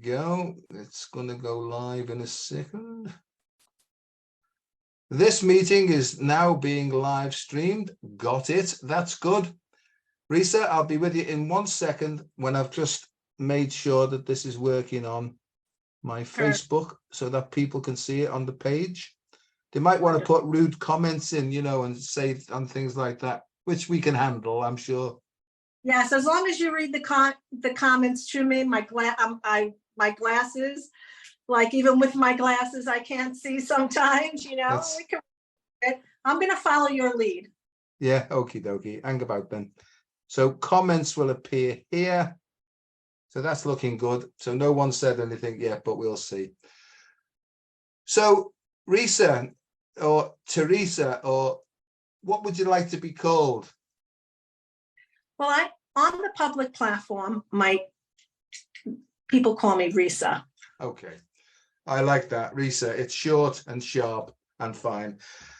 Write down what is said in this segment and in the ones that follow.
go. It's going to go live in a second. This meeting is now being live streamed. Got it. That's good. Resa, I'll be with you in 1 second when I've just made sure that this is working on my Facebook so that people can see it on the page. They might want to put rude comments in, you know, and say on things like that, which we can handle, I'm sure. Yes, as long as you read the comments to me. My glasses, like even with my glasses, I can't see sometimes, you know. I'm going to follow your lead. Yeah, okie dokie. Hang about then. So comments will appear here. So that's looking good. So no one said anything yet, but we'll see. So Resa or Theresa, or what would you like to be called? Well, on the public platform, people call me Resa. Okay. I like that, Resa. It's short and sharp and fine.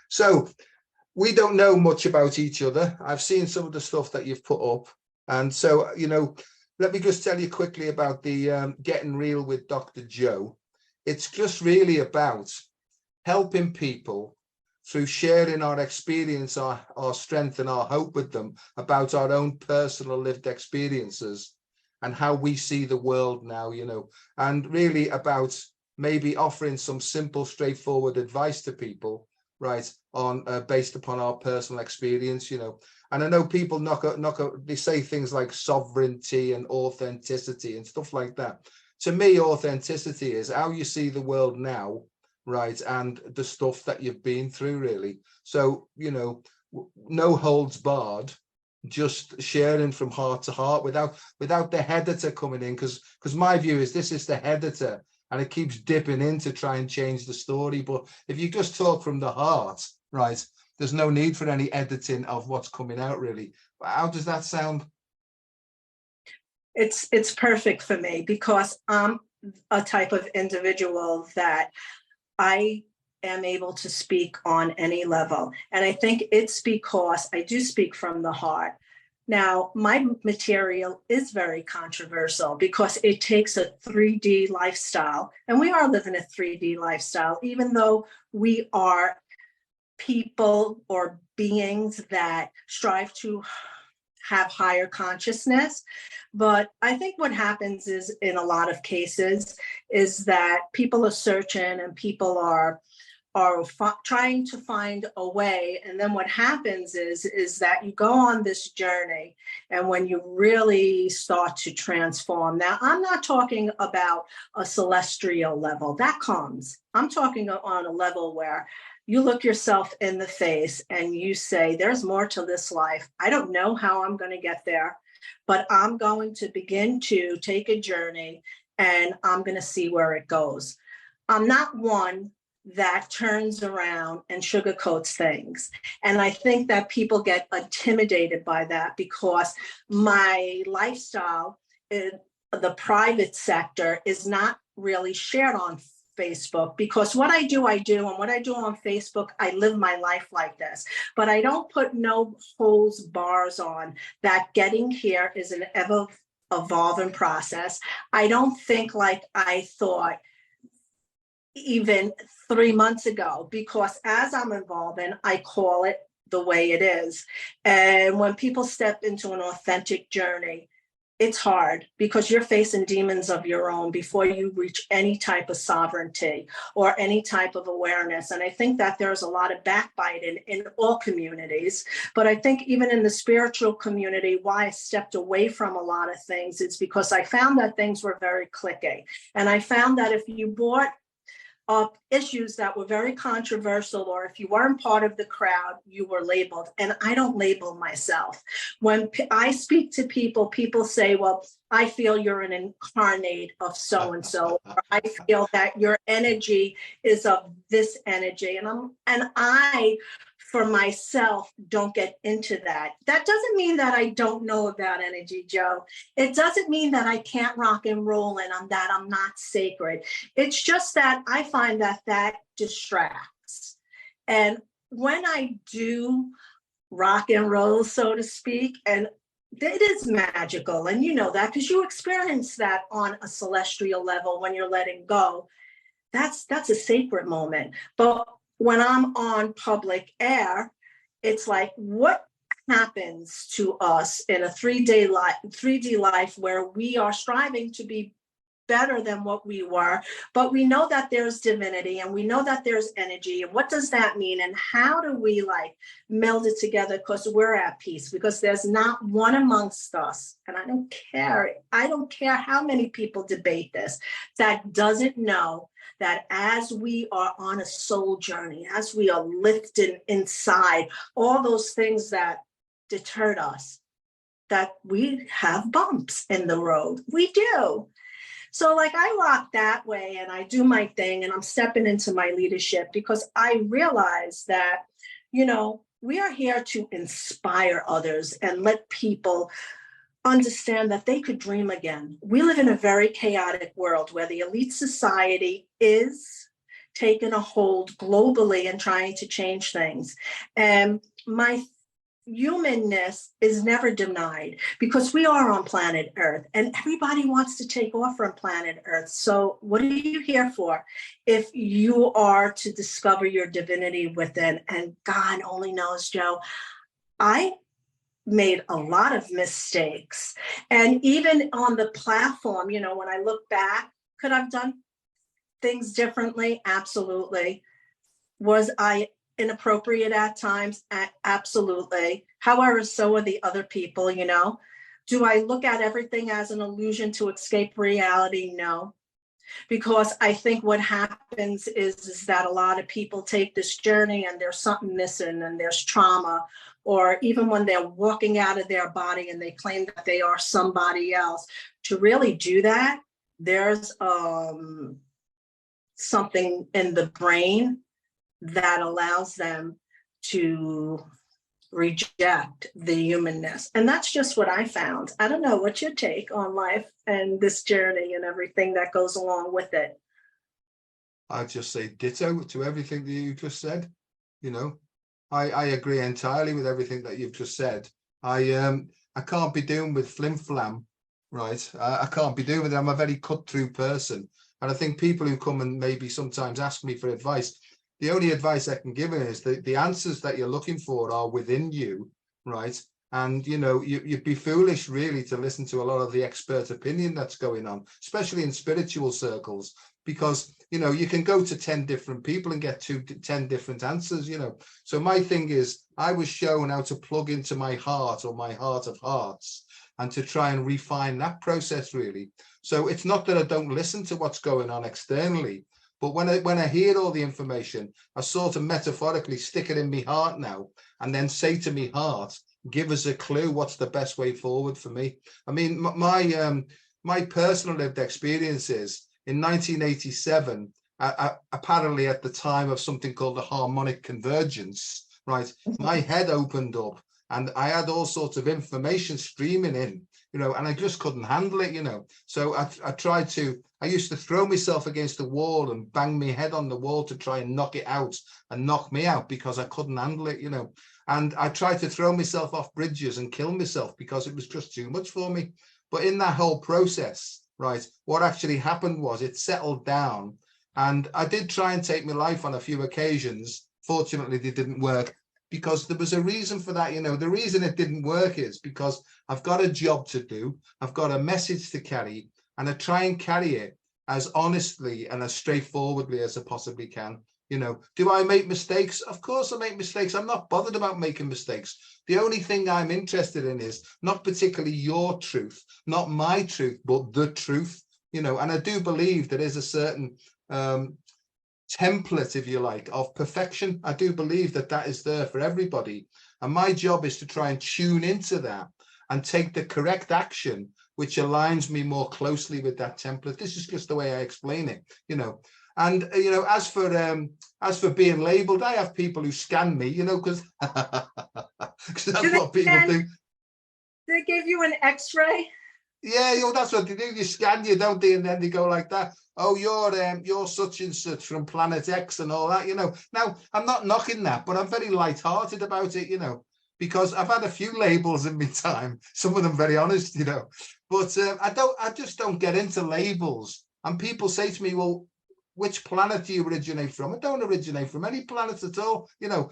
So we don't know much about each other. I've seen some of the stuff that you've put up. And so, you know, let me just tell you quickly about the Getting Real with Dr. Joe. It's just really about helping people through sharing our experience, our strength and our hope with them about our own personal lived experiences and how we see the world now, you know, and really about maybe offering some simple, straightforward advice to people, right, on based upon our personal experience, you know. And I know people they say things like sovereignty and authenticity and stuff like that. To me, authenticity is how you see the world now, right, and the stuff that you've been through, really. So, you know, no holds barred, just sharing from heart to heart without the editor coming in, because my view is this is the editor and it keeps dipping in to try and change the story. But if you just talk from the heart, right, there's no need for any editing of what's coming out, really. How does that sound? It's perfect for me, because I'm a type of individual that I am able to speak on any level. And I think it's because I do speak from the heart. Now, my material is very controversial because it takes a 3D lifestyle, and we are living a 3D lifestyle, even though we are people or beings that strive to have higher consciousness. But I think what happens is, in a lot of cases, is that people are searching and people are trying to find a way. And then what happens is that you go on this journey, and when you really start to transform. Now, I'm not talking about a celestial level. That comes. I'm talking on a level where you look yourself in the face and you say, there's more to this life. I don't know how I'm going to get there, but I'm going to begin to take a journey and I'm going to see where it goes. I'm not one that turns around and sugarcoats things. And I think that people get intimidated by that, because my lifestyle in the private sector is not really shared on Facebook, because what I do, and what I do on Facebook, I live my life like this, but I don't put no holds bars on that. Getting here is an ever evolving process. I don't think like I thought even 3 months ago, because as I'm evolving, I call it the way it is. And when people step into an authentic journey, it's hard, because you're facing demons of your own before you reach any type of sovereignty or any type of awareness. And I think that there's a lot of backbiting in all communities. But I think even in the spiritual community, why I stepped away from a lot of things, it's because I found that things were very cliquey. And I found that if you brought up issues that were very controversial, or if you weren't part of the crowd, you were labeled. And I don't label myself. When I speak to people, people say, well, I feel you're an incarnate of so-and-so, or I feel that your energy is of this energy. And I, for myself, don't get into that. That doesn't mean that I don't know about energy, Joe. It doesn't mean that I can't rock and roll and that I'm not sacred. It's just that I find that that distracts. And when I do rock and roll, so to speak, and it is magical. And you know that because you experience that on a celestial level when you're letting go. That's a sacred moment. But when I'm on public air, it's like, what happens to us in a 3D life where we are striving to be better than what we were, but we know that there's divinity and we know that there's energy. And what does that mean? And how do we like meld it together because we're at peace? Because there's not one amongst us, and I don't care how many people debate this, that doesn't know that as we are on a soul journey, as we are lifting inside all those things that deterred us, that we have bumps in the road. We do. So like I rock that way and I do my thing and I'm stepping into my leadership because I realize that, you know, we are here to inspire others and let people understand that they could dream again. We live in a very chaotic world where the elite society is taking a hold globally and trying to change things. And my humanness is never denied because we are on planet Earth and everybody wants to take off from planet Earth. So what are you here for? If you are to discover your divinity within, and God only knows, Joe, I made a lot of mistakes. And even on the platform, you know, when I look back, could I have done things differently? Absolutely. Was I inappropriate at times? Absolutely. However, so are the other people, you know. Do I look at everything as an illusion to escape reality? No. Because I think what happens is that a lot of people take this journey and there's something missing and there's trauma, or even when they're walking out of their body and they claim that they are somebody else. To really do that, there's something in the brain that allows them to reject the humanness. And that's just what I found. I don't know what's your take on life and this journey and everything that goes along with it. I'd just say ditto to everything that you just said. You know, I agree entirely with everything that you've just said. I can't be doing with flim flam, right? I can't be doing with it. I'm a very cut through person. And I think people who come and maybe sometimes ask me for advice, the only advice I can give it is that the answers that you're looking for are within you, right? And, you know, you'd be foolish really to listen to a lot of the expert opinion that's going on, especially in spiritual circles, because, you know, you can go to 10 different people and get 10 different answers, you know. So my thing is, I was shown how to plug into my heart or my heart of hearts and to try and refine that process really. So it's not that I don't listen to what's going on externally, but when I hear all the information, I sort of metaphorically stick it in my heart now and then say to me heart, give us a clue what's the best way forward for me. I mean, my personal lived experience is in 1987, apparently at the time of something called the harmonic convergence, right? My head opened up and I had all sorts of information streaming in, you know, and I just couldn't handle it, you know. So I used to throw myself against the wall and bang my head on the wall to try and knock it out and knock me out because I couldn't handle it, you know. And I tried to throw myself off bridges and kill myself because it was just too much for me. But in that whole process, right, what actually happened was it settled down. And I did try and take my life on a few occasions. Fortunately, they didn't work because there was a reason for that. You know, the reason it didn't work is because I've got a job to do. I've got a message to carry. And I try and carry it as honestly and as straightforwardly as I possibly can. You know, do I make mistakes? Of course I make mistakes. I'm not bothered about making mistakes. The only thing I'm interested in is not particularly your truth, not my truth, but the truth, you know. And I do believe there is a certain template, if you like, of perfection. I do believe that that is there for everybody. And my job is to try and tune into that and take the correct action which aligns me more closely with that template. This is just the way I explain it, you know. And, you know, as for being labeled, I have people who scan me, you know, because that's what people do. They give you an x-ray? Yeah, you know, that's what they do. You scan you, don't they? And then they go like that. Oh, you're such and such from Planet X and all that, you know. Now, I'm not knocking that, but I'm very lighthearted about it, you know. because I've had a few labels in my time, some of them very honest, you know, but I just don't get into labels. And people say to me, well, which planet do you originate from? I don't originate from any planet at all. You know,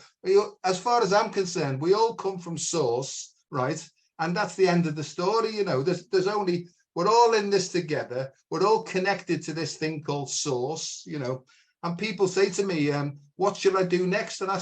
as far as I'm concerned, we all come from source, right? And that's the end of the story. You know, there's only, we're all in this together. We're all connected to this thing called source, you know. And people say to me, what should I do next? And I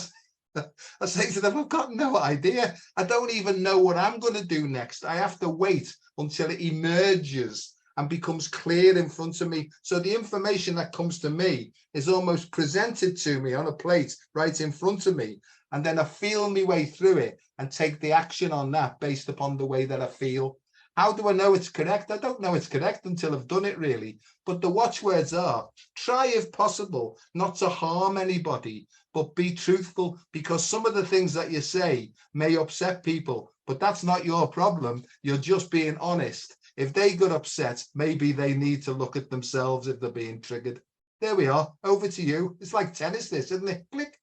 say to them, I've got no idea. I don't even know what I'm going to do next. I have to wait until it emerges and becomes clear in front of me. So the information that comes to me is almost presented to me on a plate right in front of me. And then I feel my way through it and take the action on that based upon the way that I feel. How do I know it's correct? I don't know it's correct until I've done it, really. But the watchwords are, try if possible not to harm anybody, but be truthful, because some of the things that you say may upset people, but that's not your problem. You're just being honest. If they got upset, maybe they need to look at themselves if they're being triggered. There we are. Over to you. It's like tennis, this, isn't it? Click.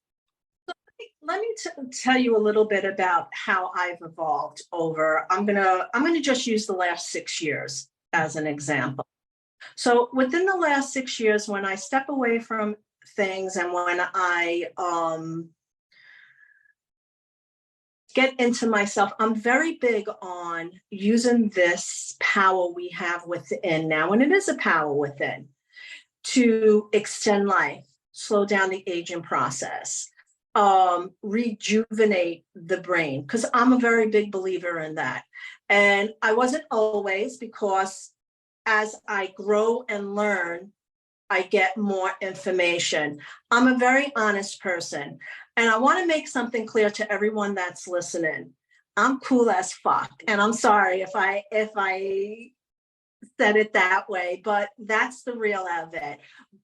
Let me tell you a little bit about how I've evolved over. I'm gonna just use the last 6 years as an example. So within the last 6 years, when I step away from things and when I get into myself, I'm very big on using this power we have within now, and it is a power within, to extend life, slow down the aging process, rejuvenate the brain, because I'm a very big believer in that. And I wasn't always, because as I grow and learn, I get more information. I'm a very honest person. And I want to make something clear to everyone that's listening. I'm cool as fuck. And I'm sorry if I said it that way, but that's the real of it.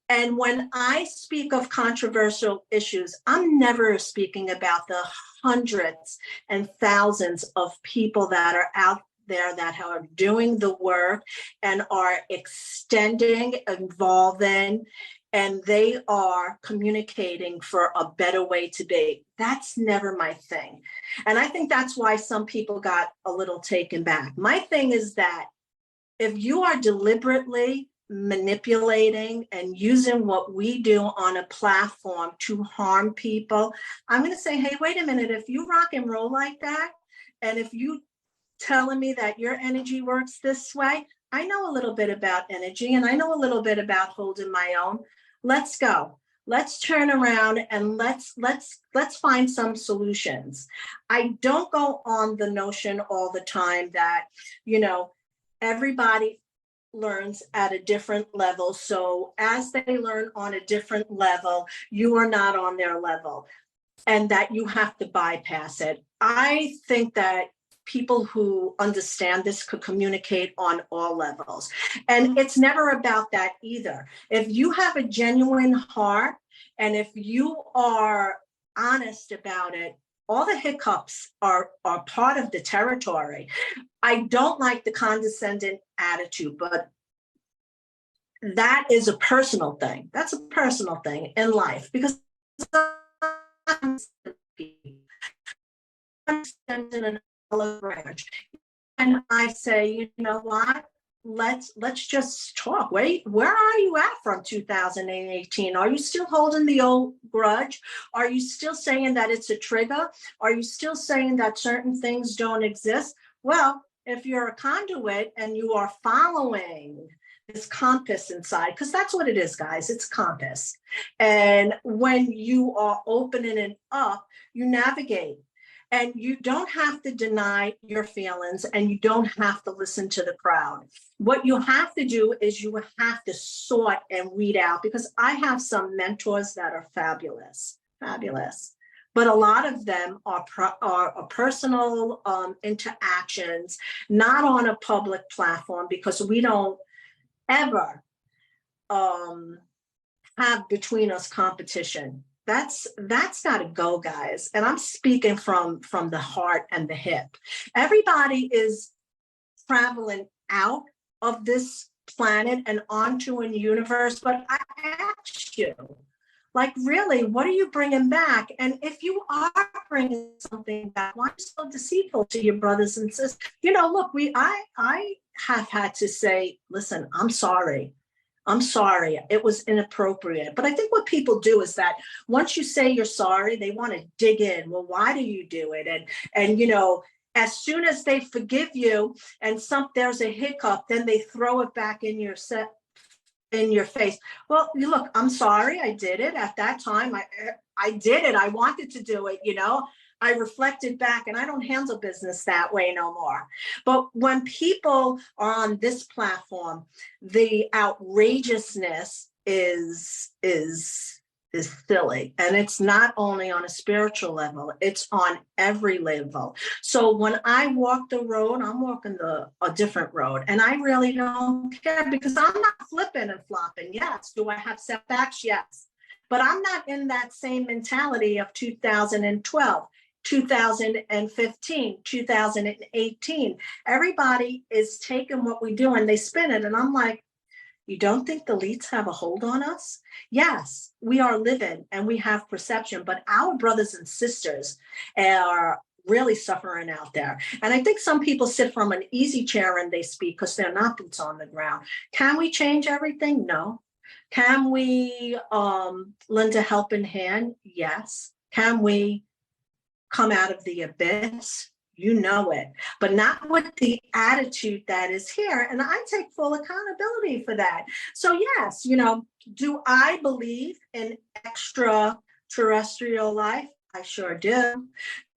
And when I speak of controversial issues, I'm never speaking about the hundreds and thousands of people that are out there that are doing the work and are extending, involving, and they are communicating for a better way to be. That's never my thing. And I think that's why some people got a little taken back. My thing is that if you are deliberately manipulating and using what we do on a platform to harm people, I'm going to say, hey, wait a minute, if you rock and roll like that, and if you telling me that your energy works this way, I know a little bit about energy and I know a little bit about holding my own. Let's go. Let's turn around and let's find some solutions. I don't go on the notion all the time that, you know, everybody learns at a different level. So as they learn on a different level, you are not on their level and that you have to bypass it. I think that people who understand this could communicate on all levels. And it's never about that either. If you have a genuine heart and if you are honest about it, all the hiccups are part of the territory. I don't like the condescending attitude, but that is a personal thing. That's a personal thing in life, because I'm sending an olive branch and I say, you know what? Let's just talk. Wait, where are you at from 2018? Are you still holding the old grudge? Are you still saying that it's a trigger? Are you still saying that certain things don't exist? Well, if you're a conduit and you are following this compass inside, because that's what it is, guys, it's compass. And when you are opening it up, you navigate. And you don't have to deny your feelings and you don't have to listen to the crowd. What you have to do is you have to sort and weed out, because I have some mentors that are fabulous, fabulous. But a lot of them are personal interactions, not on a public platform, because we don't ever have between us competition. That's got to go, guys. And I'm speaking from the heart and the hip. Everybody is traveling out of this planet and onto a universe. But I ask you, Like, really, what are you bringing back? And if you are bringing something back, why are you so deceitful to your brothers and sisters? Look, I have had to say, listen, I'm sorry. I'm sorry. It was inappropriate. But I think what people do is that once you say you're sorry, they want to dig in. Well, why do you do it? And as soon as they forgive you and there's a hiccup, then they throw it back in your face. Well, look, I'm sorry, I did it at that time. I did it. I wanted to do it. I reflected back, and I don't handle business that way no more. But when people are on this platform, the outrageousness is silly. And it's not only on a spiritual level, it's on every level. So when I walk the road, I'm walking a different road, and I really don't care, because I'm not flipping and flopping. Yes. Do I have setbacks? Yes. But I'm not in that same mentality of 2012. 2015, 2018. Everybody is taking what we do and they spin it. And I'm like, you don't think the elites have a hold on us? Yes, we are living and we have perception, but our brothers and sisters are really suffering out there. And I think some people sit from an easy chair and they speak because they're not boots on the ground. Can we change everything? No. Can we lend a helping hand? Yes. Can we come out of the abyss? You know it, but not with the attitude that is here. And I take full accountability for that. So yes, do I believe in extraterrestrial life? I sure do.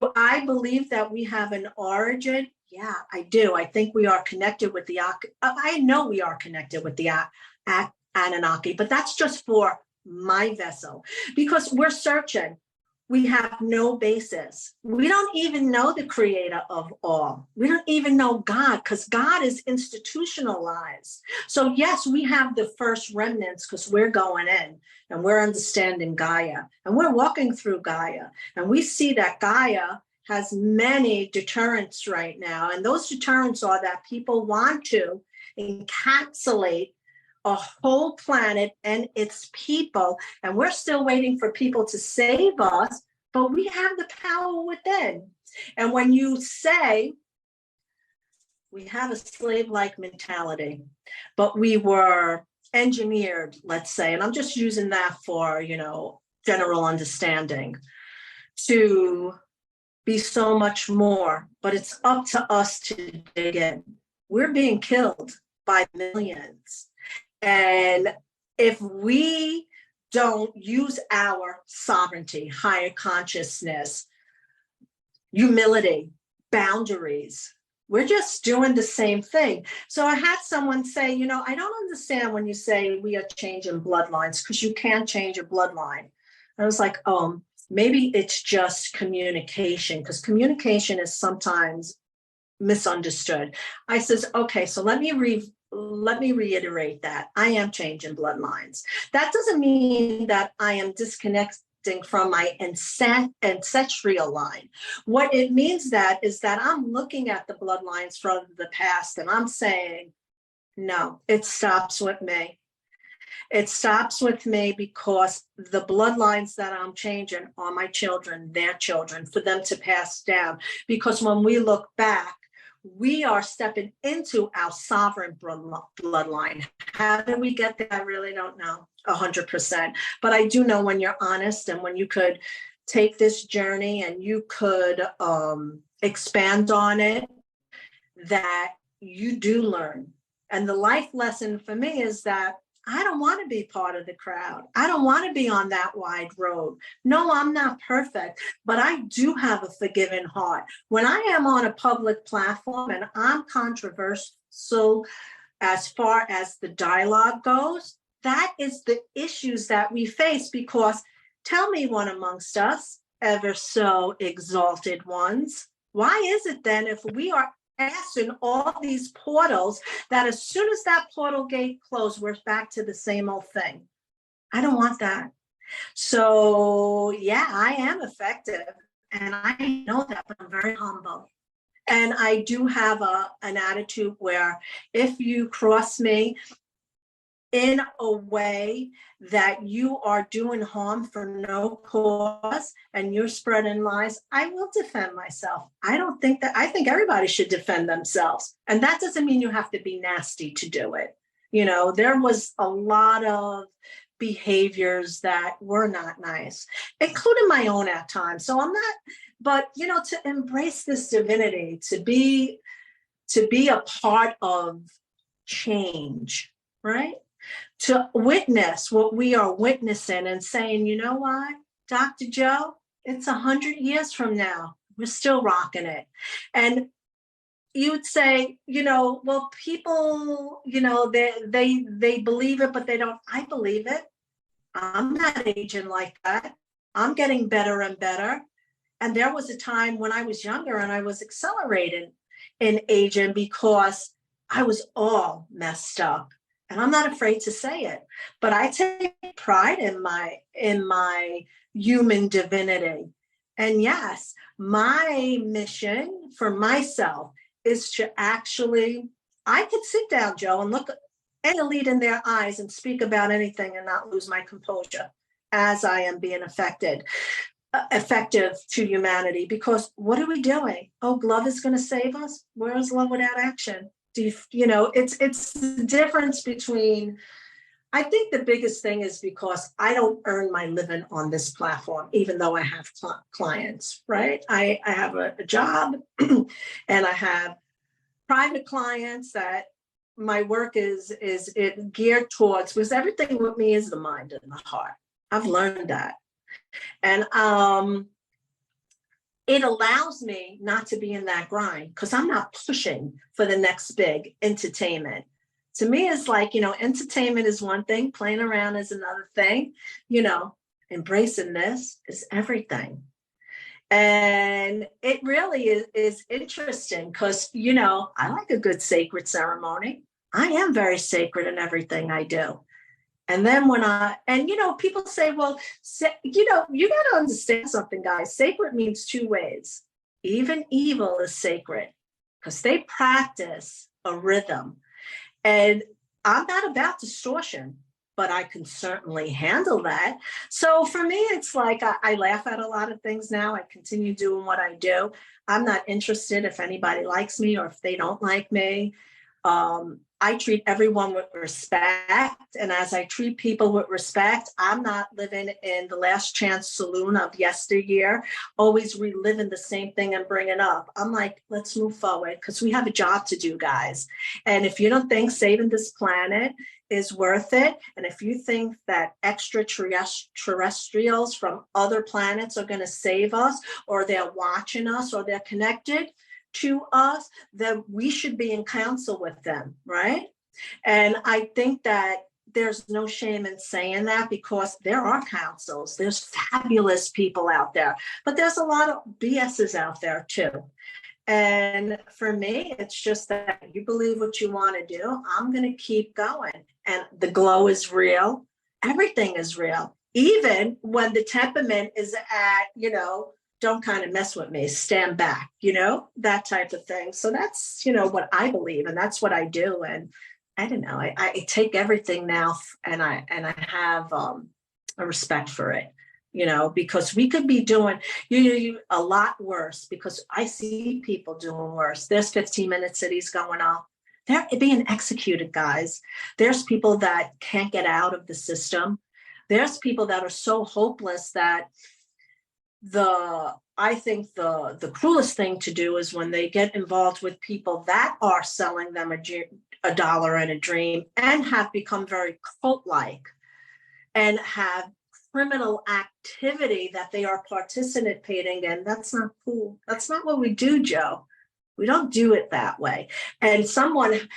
Do I believe that we have an origin? Yeah, I do. I think we are connected with I know we are connected with the Anunnaki, but that's just for my vessel, because we're searching. We have no basis. We don't even know the creator of all. We don't even know God, because God is institutionalized. So yes, we have the first remnants because we're going in and we're understanding Gaia and we're walking through Gaia. And we see that Gaia has many deterrents right now. And those deterrents are that people want to encapsulate a whole planet and its people, and we're still waiting for people to save us, but we have the power within. And when you say we have a slave-like mentality, but we were engineered, let's say, and I'm just using that for, general understanding, to be so much more, but it's up to us to dig in. We're being killed by millions. And if we don't use our sovereignty, higher consciousness, humility, boundaries, we're just doing the same thing. So I had someone say, I don't understand when you say we are changing bloodlines, because you can't change a bloodline. I was like, maybe it's just communication, because communication is sometimes misunderstood. I says, okay, so let me reiterate that. I am changing bloodlines. That doesn't mean that I am disconnecting from my ancestral line. What it means is that I'm looking at the bloodlines from the past and I'm saying, no, it stops with me. It stops with me, because the bloodlines that I'm changing are my children, their children, for them to pass down. Because when we look back, we are stepping into our sovereign bloodline. How did we get there? I really don't know 100%. But I do know, when you're honest and when you could take this journey and you could expand on it, that you do learn. And the life lesson for me is that I don't want to be part of the crowd. I don't want to be on that wide road. No, I'm not perfect, but I do have a forgiving heart. When I am on a public platform and I'm controversial as far as the dialogue goes, that is the issues that we face. Because tell me, one amongst us, ever so exalted ones, why is it then, if we are in all these portals, that as soon as that portal gate closed, we're back to the same old thing? I don't want that. So yeah, I am effective and I know that, but I'm very humble. And I do have an attitude where if you cross me, in a way that you are doing harm for no cause and you're spreading lies, I will defend myself. I don't think that, I think everybody should defend themselves. And that doesn't mean you have to be nasty to do it. You know, there was a lot of behaviors that were not nice, including my own at times. So I'm not, but you know, to embrace this divinity, to be a part of change, right? To witness what we are witnessing and saying, you know what, Dr. Joe, it's 100 years from now, we're still rocking it. And you would say, you know, well, people, you know, they believe it, but they don't. I believe it. I'm not aging like that. I'm getting better and better. And there was a time when I was younger and I was accelerating in aging because I was all messed up. And I'm not afraid to say it, but I take pride in my human divinity. And yes, my mission for myself is to actually, I could sit down, Joe, and look any lead in their eyes and speak about anything and not lose my composure as I am being effective to humanity. Because what are we doing? Oh, love is going to save us. Where is love without action? You know, it's the difference between, I think the biggest thing is because I don't earn my living on this platform, even though I have clients, right? I have a job and I have private clients that my work is it geared towards, because everything with me is the mind and the heart. I've learned that. And it allows me not to be in that grind because I'm not pushing for the next big entertainment. To me, it's like, you know, entertainment is one thing, playing around is another thing, you know, embracing this is everything. And it really is interesting because, you know, I like a good sacred ceremony. I am very sacred in everything I do. And then and you know, people say, well, you know, you got to understand something, guys. Sacred means two ways. Even evil is sacred because they practice a rhythm. And I'm not about distortion, but I can certainly handle that. So for me, it's like I laugh at a lot of things now. I continue doing what I do. I'm not interested if anybody likes me or if they don't like me. I treat everyone with respect. And as I treat people with respect, I'm not living in the last chance saloon of yesteryear, always reliving the same thing and bringing up. I'm like, let's move forward because we have a job to do, guys. And if you don't think saving this planet is worth it, and if you think that extraterrestrials from other planets are going to save us, or they're watching us, or they're connected to us, then we should be in council with them, right? And I think that there's no shame in saying that because there are councils, there's fabulous people out there, but there's a lot of BSs out there too. And for me, it's just that you believe what you want to do. I'm going to keep going. And the glow is real. Everything is real. Even when the temperament is at, you know, don't kind of mess with me, stand back, you know, that type of thing. So that's, you know, what I believe, and that's what I do. And I don't know, I take everything now and I have a respect for it, you know, because we could be doing a lot worse, because I see people doing worse. There's 15-minute cities going on. They're being executed, guys. There's people that can't get out of the system. There's people that are so hopeless that I think the cruelest thing to do is when they get involved with people that are selling them a dollar and a dream and have become very cult-like and have criminal activity that they are participating in. That's not cool. That's not what we do, Joe. We don't do it that way. And someone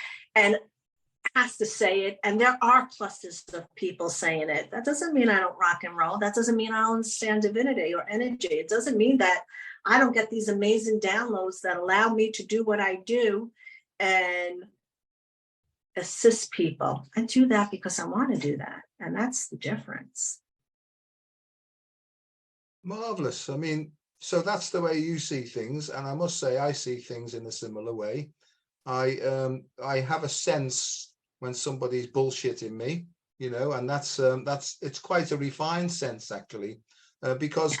has to say it, and there are clusters of people saying it. That doesn't mean I don't rock and roll. That doesn't mean I don't understand divinity or energy. It doesn't mean that I don't get these amazing downloads that allow me to do what I do and assist people. I do that because I want to do that, and that's the difference. Marvelous. I mean, so that's the way you see things, and I must say I see things in a similar way. I have a sense when somebody's bullshitting me, you know, and that's it's quite a refined sense actually, because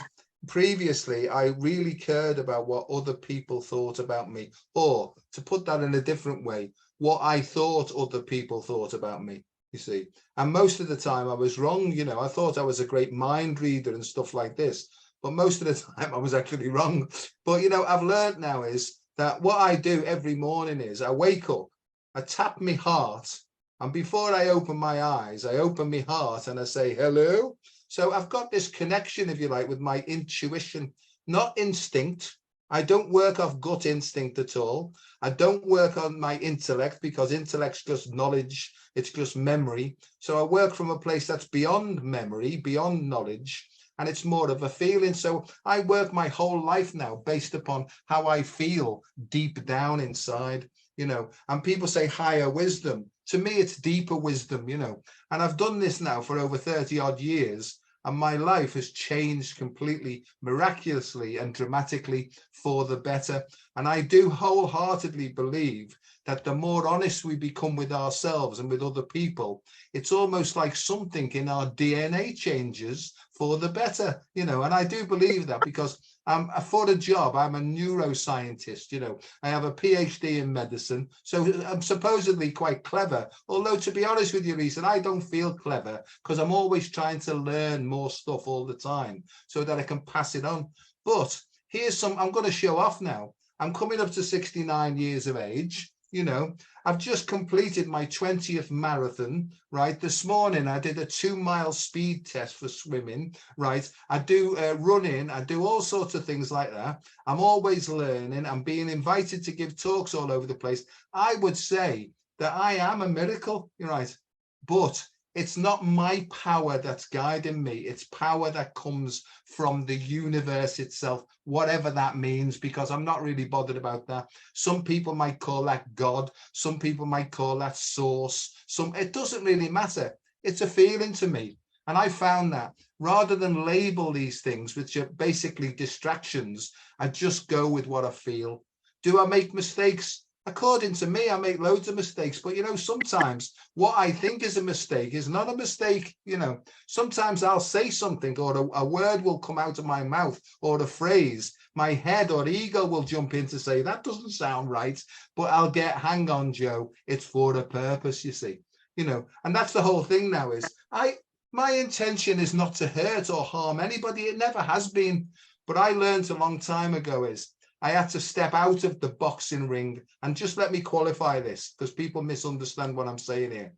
previously I really cared about what other people thought about me, or to put that in a different way, what I thought other people thought about me, you see. And most of the time I was wrong, you know. I thought I was a great mind reader and stuff like this, but most of the time I was actually wrong. But, you know, I've learned now is that what I do every morning is I wake up, I tap my heart, and before I open my eyes, I open my heart and I say, hello. So I've got this connection, if you like, with my intuition, not instinct. I don't work off gut instinct at all. I don't work on my intellect, because intellect's just knowledge. It's just memory. So I work from a place that's beyond memory, beyond knowledge, and it's more of a feeling. So I work my whole life now based upon how I feel deep down inside, you know. And people say higher wisdom. To me, it's deeper wisdom, you know. And I've done this now for over 30 odd years. And my life has changed completely, miraculously and dramatically for the better. And I do wholeheartedly believe that the more honest we become with ourselves and with other people, it's almost like something in our DNA changes for the better, you know. And I do believe that, because for the job, I'm a neuroscientist, you know. I have a PhD in medicine, so I'm supposedly quite clever. Although, to be honest with you, Resa, I don't feel clever, because I'm always trying to learn more stuff all the time so that I can pass it on. But here's some, I'm going to show off now. I'm coming up to 69 years of age. You know, I've just completed my 20th marathon, right? This morning, I did a 2-mile speed test for swimming, right? I do running, I do all sorts of things like that. I'm always learning. I'm being invited to give talks all over the place. I would say that I am a miracle, right? But it's not my power that's guiding me. It's power that comes from the universe itself, whatever that means, because I'm not really bothered about that. Some people might call that God. Some people might call that source. It doesn't really matter. It's a feeling to me. And I found that rather than label these things, which are basically distractions, I just go with what I feel. Do I make mistakes? According to me, I make loads of mistakes, but, you know, sometimes what I think is a mistake is not a mistake. You know, sometimes I'll say something, or a word will come out of my mouth, or a phrase, my head or ego will jump in to say, that doesn't sound right, but I'll get, hang on, Joe, it's for a purpose, you see, you know. And that's the whole thing now is my intention is not to hurt or harm anybody. It never has been. But I learned a long time ago is I had to step out of the boxing ring. And just let me qualify this, because people misunderstand what I'm saying here.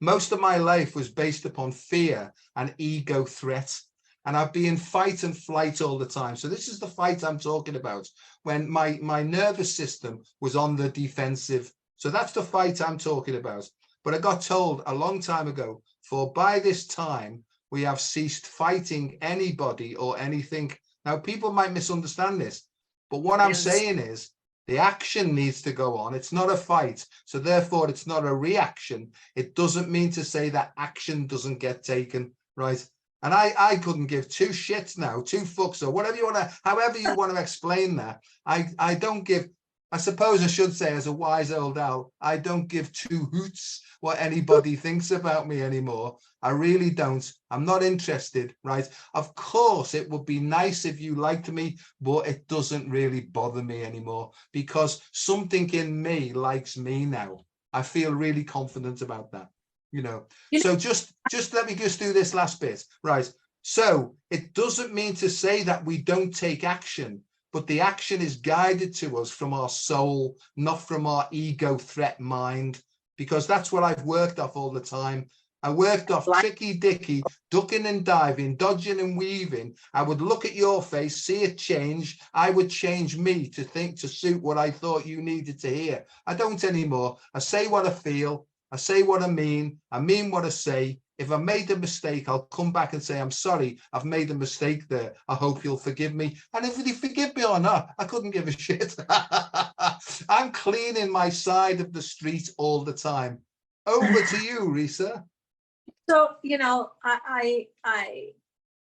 Most of my life was based upon fear and ego threat. And I've been in fight and flight all the time. So this is the fight I'm talking about, when my nervous system was on the defensive. So that's the fight I'm talking about. But I got told a long time ago, for by this time, we have ceased fighting anybody or anything. Now, people might misunderstand this. But what I'm saying is the action needs to go on. It's not a fight. So therefore, it's not a reaction. It doesn't mean to say that action doesn't get taken, right? And I couldn't give two shits now, two fucks, or whatever you want to, however you want to explain that. I don't give, I suppose I should say, as a wise old owl, I don't give two hoots what anybody thinks about me anymore. I really don't. I'm not interested, right? Of course, it would be nice if you liked me, but it doesn't really bother me anymore, because something in me likes me now. I feel really confident about that, you know. So just let me just do this last bit, right? So it doesn't mean to say that we don't take action, but the action is guided to us from our soul, not from our ego threat mind, because that's what I've worked off all the time. I worked off tricky dicky, ducking and diving, dodging and weaving. I would look at your face, see it change. I would change me to think, to suit what I thought you needed to hear. I don't anymore. I say what I feel. I say what I mean what I say. If I made a mistake, I'll come back and say, I'm sorry, I've made a mistake there. I hope you'll forgive me. And if you forgive me or not, I couldn't give a shit. I'm cleaning my side of the street all the time. Over to you, Resa. So, you know, I'm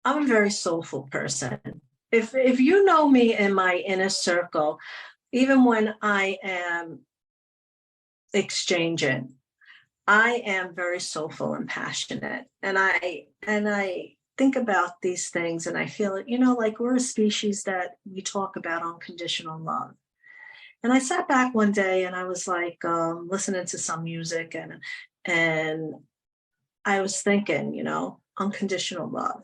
a very soulful person. If you know me in my inner circle, even when I am exchanging, I am very soulful and passionate, and I think about these things, and I feel, like we're a species that we talk about unconditional love. And I sat back one day and I was like listening to some music, and I was thinking, unconditional love.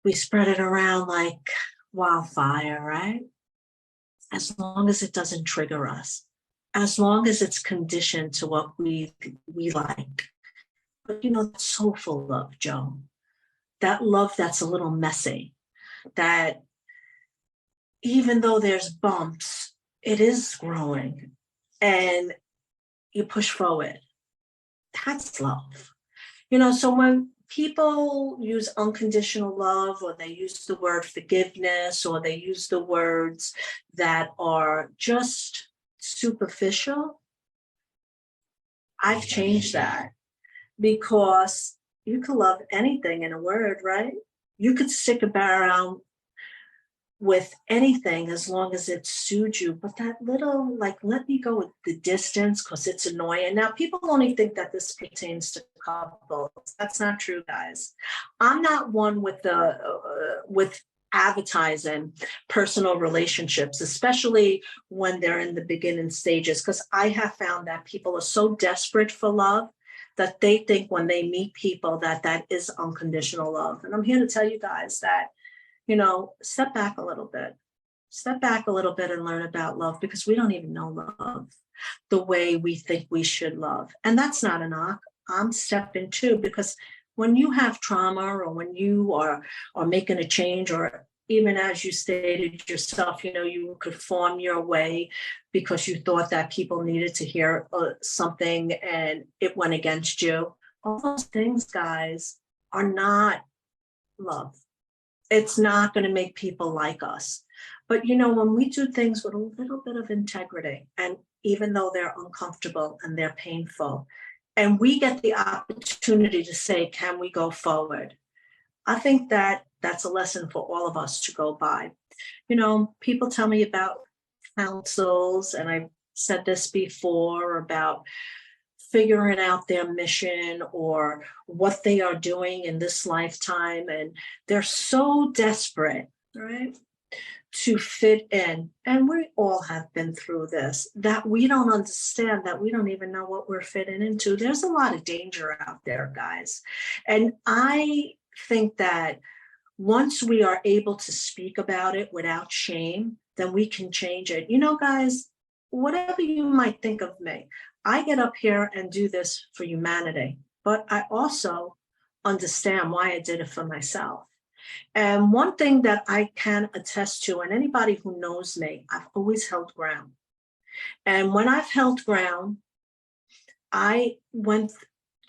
We spread it around like wildfire, right? As long as it doesn't trigger us, as long as it's conditioned to what we like. But that soulful love, Joe, that love that's a little messy, that even though there's bumps, it is growing and you push forward. That's love. So when people use unconditional love, or they use the word forgiveness, or they use the words that are just superficial, I've changed that, because you can love anything in a word, right? You could stick around with anything as long as it suits you. But that little, like, let me go with the distance because it's annoying. Now, people only think that this pertains to couples. That's not true, guys. I'm not one with with advertising personal relationships, especially when they're in the beginning stages, because I have found that people are so desperate for love that they think when they meet people that is unconditional love. And I'm here to tell you guys that, step back a little bit. Step back a little bit and learn about love, because we don't even know love the way we think we should love. And that's not a knock. I'm stepping too, because when you have trauma, or when you are making a change, or even as you stated yourself, you could form your way because you thought that people needed to hear something and it went against you. All those things, guys, are not love. It's not going to make people like us. But, when we do things with a little bit of integrity, and even though they're uncomfortable and they're painful, and we get the opportunity to say, can we go forward? I think that that's a lesson for all of us to go by. People tell me about councils, and I've said this before, about figuring out their mission or what they are doing in this lifetime. And they're so desperate, right, to fit in. And we all have been through this, that we don't understand, that we don't even know what we're fitting into. There's a lot of danger out there, guys. And I think that once we are able to speak about it without shame, then we can change it. Guys, whatever you might think of me, I get up here and do this for humanity, but I also understand why I did it for myself. And one thing that I can attest to, and anybody who knows me, I've always held ground. And when I've held ground, I went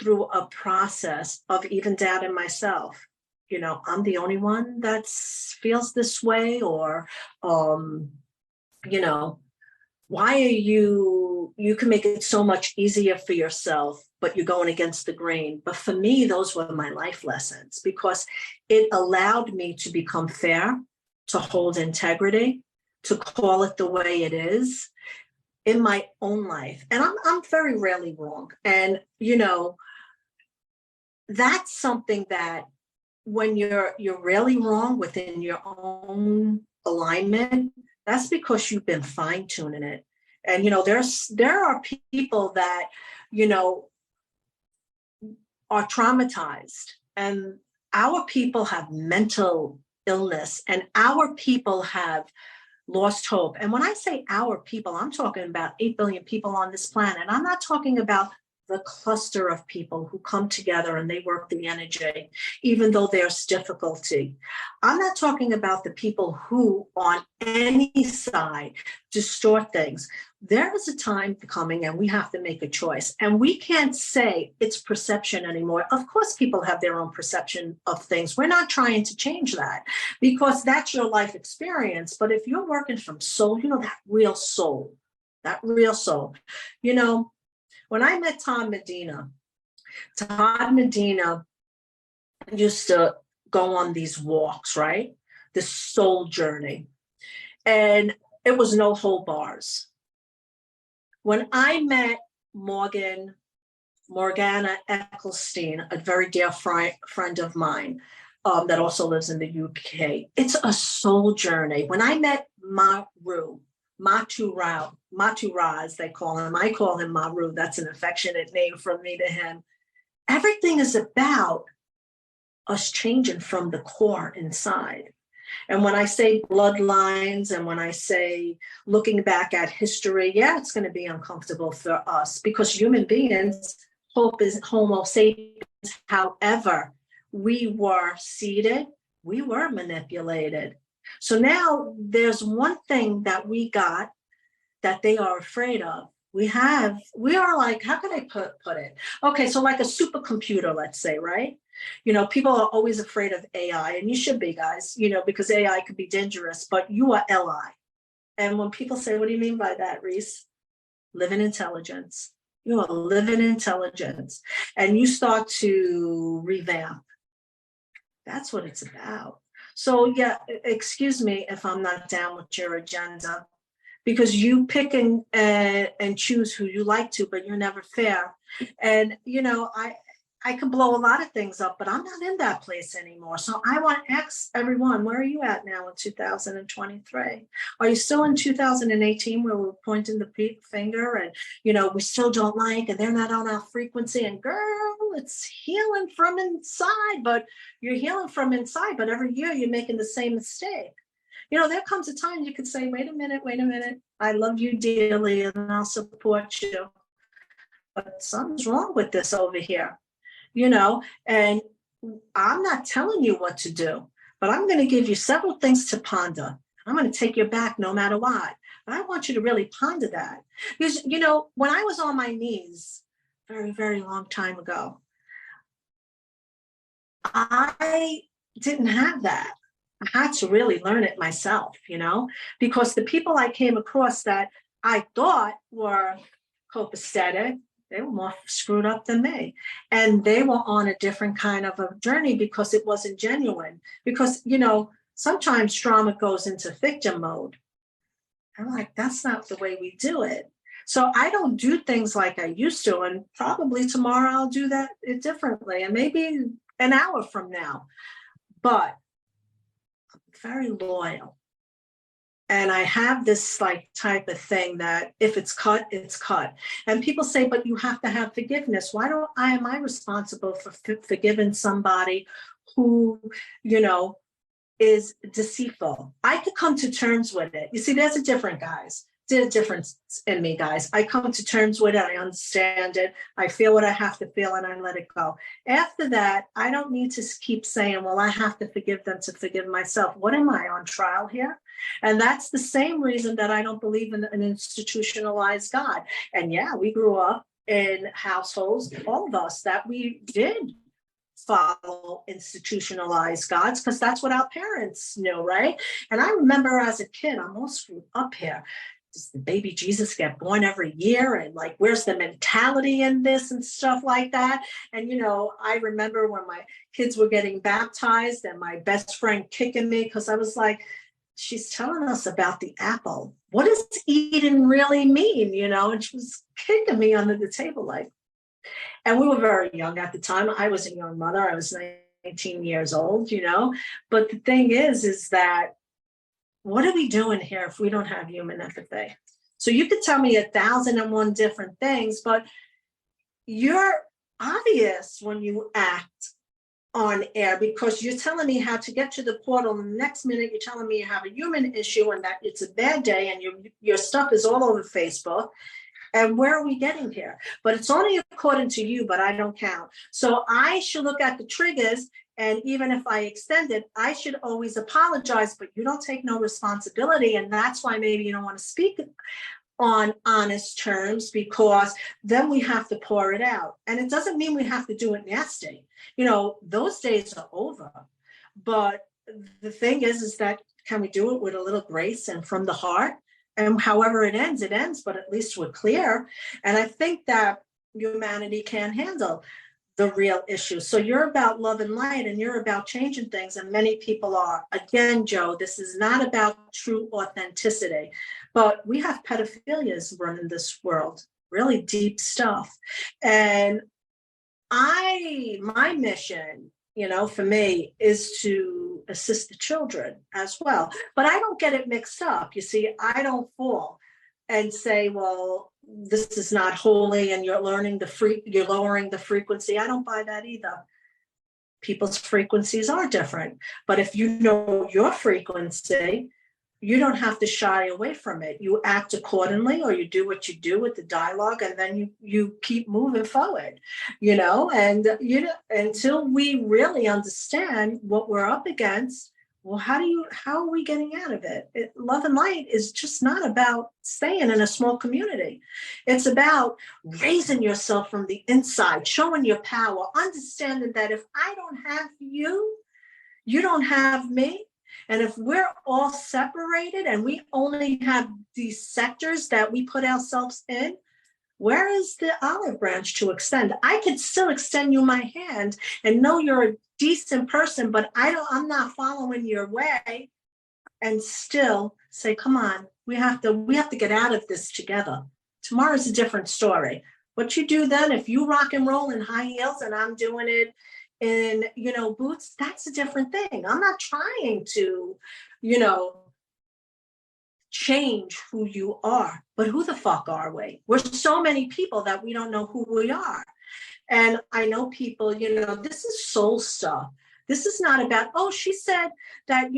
through a process of even doubting myself. I'm the only one that feels this way, or, why are you can make it so much easier for yourself, but you're going against the grain. But for me, those were my life lessons, because it allowed me to become fair, to hold integrity, to call it the way it is in my own life. And I'm very rarely wrong. And, that's something that when you're really wrong within your own alignment, that's because you've been fine tuning it. And, there are people that, are traumatized, and our people have mental illness, and our people have lost hope. And when I say our people, I'm talking about 8 billion people on this planet. I'm not talking about the cluster of people who come together and they work the energy, even though there's difficulty. I'm not talking about the people who, on any side, distort things. There is a time coming, and we have to make a choice. And we can't say it's perception anymore. Of course, people have their own perception of things. We're not trying to change that, because that's your life experience. But if you're working from soul, that real soul, when I met Todd Medina used to go on these walks, right? This soul journey. And it was no hold bars. When I met Morgana Ecclestone, a very dear friend of mine that also lives in the UK. It's a soul journey. When I met Matura, as they call him, I call him Maru. That's an affectionate name from me to him. Everything is about us changing from the core inside. And when I say bloodlines and when I say looking back at history, yeah, it's going to be uncomfortable for us because human beings, hope is Homo sapiens. However, we were seeded, we were manipulated. So now there's one thing that we got that they are afraid of. We are like, how can I put it? Okay, so like a supercomputer, let's say, right? People are always afraid of AI, and you should be, guys, because AI could be dangerous, but you are LI. And when people say, what do you mean by that, Reese? Living intelligence. You are living intelligence. And you start to revamp. That's what it's about. So yeah, excuse me if I'm not down with your agenda, because you pick and choose who you like to, but you're never fair. And I can blow a lot of things up, but I'm not in that place anymore. So I want to ask everyone, where are you at now in 2023? Are you still in 2018 where we're pointing the finger and, we still don't like, and they're not on our frequency, and girl, it's healing from inside, but you're healing from inside, but every year you're making the same mistake. There comes a time you could say, wait a minute, I love you dearly and I'll support you, but something's wrong with this over here. And I'm not telling you what to do, but I'm going to give you several things to ponder. I'm going to take you back no matter what. But I want you to really ponder that. Because, when I was on my knees very, very long time ago, I didn't have that. I had to really learn it myself, because the people I came across that I thought were copacetic, they were more screwed up than me. And they were on a different kind of a journey because it wasn't genuine. Because, sometimes trauma goes into victim mode. I'm like, that's not the way we do it. So I don't do things like I used to. And probably tomorrow I'll do it differently. And maybe an hour from now. But I'm very loyal. And I have this type of thing that if it's cut, it's cut. And people say, but you have to have forgiveness. Why am I responsible for forgiving somebody who, is deceitful? I could come to terms with it. You see, there's a difference in me, guys. I come to terms with it. I understand it. I feel what I have to feel and I let it go. After that, I don't need to keep saying, well, I have to forgive them to forgive myself. What am I on trial here? And that's the same reason that I don't believe in an institutionalized God. And yeah, we grew up in households, all of us, that we did follow institutionalized gods because that's what our parents knew, right? And I remember as a kid, I'm all screwed up here. Does the baby Jesus get born every year? And where's the mentality in this and stuff like that? And, I remember when my kids were getting baptized and my best friend kicking me because I was like, she's telling us about the apple. What does Eden really mean? And she was kicking me under the table and we were very young at the time. I was a young mother. I was 19 years old, But the thing is that what are we doing here if we don't have human empathy? So you could tell me 1,001 different things, but you're obvious when you act on air because you're telling me how to get to the portal, and the next minute you're telling me you have a human issue and that it's a bad day and your stuff is all over Facebook. And where are we getting here? But it's only according to you, but I don't count. So I should look at the triggers, and even if I extend it, I should always apologize, but you don't take no responsibility. And that's why maybe you don't want to speak on honest terms, because then we have to pour it out. And it doesn't mean we have to do it nasty. Those days are over. But the thing is that can we do it with a little grace and from the heart? And however it ends, but at least we're clear. And I think that humanity can handle the real issue. So you're about love and light, and you're about changing things. And many people are. Again, Joe, this is not about true authenticity, but we have pedophilias running this world. really deep stuff. And my mission, for me is to assist the children as well. But I don't get it mixed up. You see, I don't fall and say, well, this is not holy and you're lowering the frequency. I don't buy that either. People's frequencies are different. But if you know your frequency, you don't have to shy away from it. You act accordingly, or you do what you do with the dialogue, and then you keep moving forward, and until we really understand what we're up against. Well, how are we getting out of it? Love and light is just not about staying in a small community. It's about raising yourself from the inside, showing your power, understanding that if I don't have you, you don't have me. And if we're all separated and we only have these sectors that we put ourselves in, where is the olive branch to extend? I could still extend you my hand and know you're a decent person, but I'm not following your way, and still say, come on, we have to get out of this together. Tomorrow's a different story. What you do then, if you rock and roll in high heels and I'm doing it in, boots, that's a different thing. I'm not trying to, change who you are, but who the fuck are we? We're so many people that we don't know who we are. And I know people, this is soul stuff. This is not about, oh, she said that,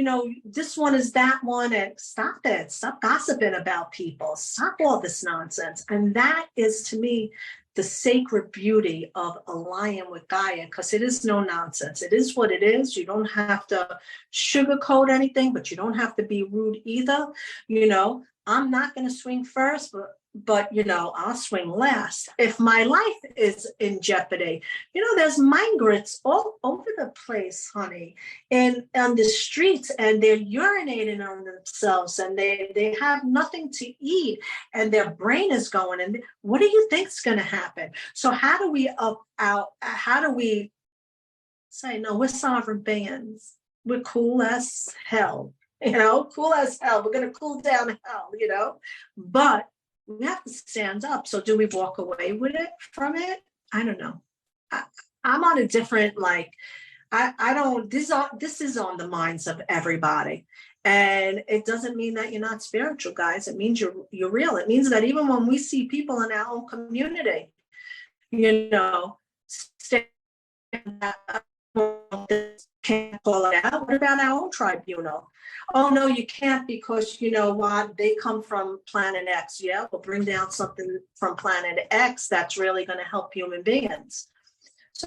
this one is that one, and stop it. Stop gossiping about people. Stop all this nonsense. And that is, to me, the sacred beauty of allying with Gaia, because it is no nonsense. It is what it is. You don't have to sugarcoat anything, but you don't have to be rude either. I'm not going to swing first, but I'll swing last. If my life is in jeopardy, there's migrants all over the place, honey, and on the streets, and they're urinating on themselves, and they have nothing to eat, and their brain is going. And what do you think's going to happen? So how do we say, no, we're sovereign beings. We're cool as hell, cool as hell. We're going to cool down hell, but we have to stand up. So do we walk away from it? I don't know. I'm on a different, this is on the minds of everybody. And it doesn't mean that you're not spiritual, guys. It means you're real. It means that even when we see people in our own community, can't call it out. What about our own tribunal? Oh, no, you can't, because you know what? They come from planet X. Yeah, we'll bring down something from planet X that's really going to help human beings. So,